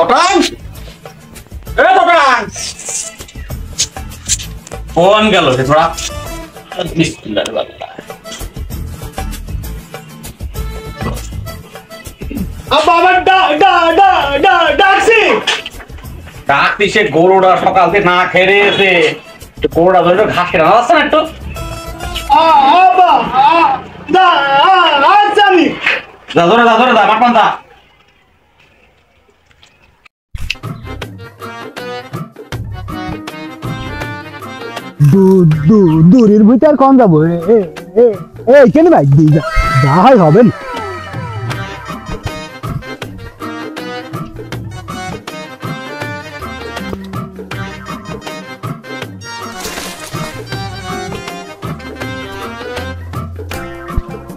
তোটাং এ তোটাং phone গেল রে থোড়া বিসমিল্লাহ আল্লাহ বাবা ডাকছি ডাকছি সে গরুটা সকাল থেকে না খেয়ে এসে গরুটা ধরে ঘাস খেয়ে আসছে না একটু ধরে দা মাটমান দা দূরের বইতে আর কম যাবো কেন ভাই যা হয় হবেন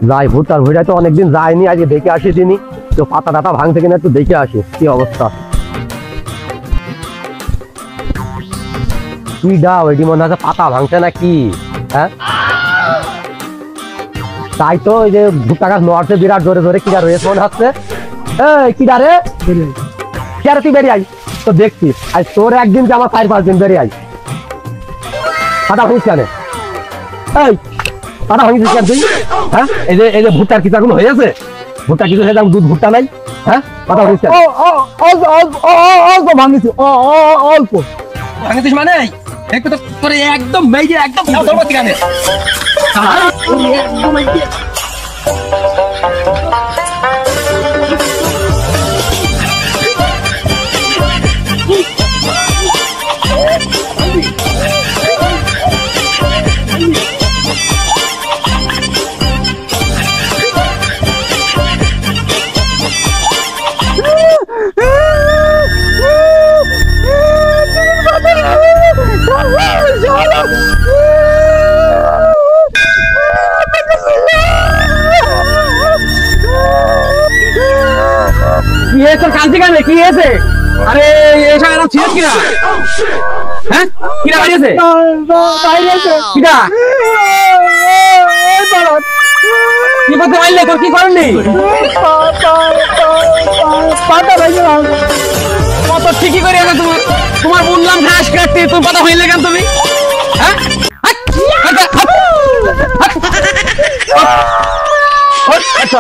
যাই ভুট্টার ভুইটায় তো অনেকদিন যায়নি, আজকে দেখে আসি তিনি তো পাতা টাতা ভাঙছে কিনা একটু দেখে আসি কি অবস্থা। কি ডা ওইটি মনে হচ্ছে পাতা ভাঙছে না কি? হ্যাঁ তাই তো ওই যে ভুট্টা গাছ নড়ছে বিরাট জোরে জোরে, কিরা রয়েছে মনে হচ্ছে। এই কিরা রে কিরা তুই বেরিয়ে আই তো দেখছি, আজ তোর একদিন যে আমার 4-5 দিন বেরিয়ে আই। পাতা ভাঙিস কেন? এই পাতা ভাঙিস কেন তুই? হ্যাঁ এই যে ভুট্টার কিছু এখন হয়েছে, ভুট্টা কিছু হয়ে যাবে, দুধ ভুট্টা নাই। হ্যাঁ পাতা ভাঙিস কেন? অল্প ভাঙিস, অল্প ভাঙিস মানে একটু তো তোর একদম মেয়ে একদম কেন? কালকে কেন কি হয়েছে? আরে এসব এরকম ছিল কিনা? হ্যাঁ কিনা বাইরেছে কিনা কি করতে পারলে? তোর কি করেননি? কত ঠিকই করে আছে তোমার, তোমার বললাম ঘাস কাটতে, তোর কথা হইলে কেন তুমি? হ্যাঁ আচ্ছা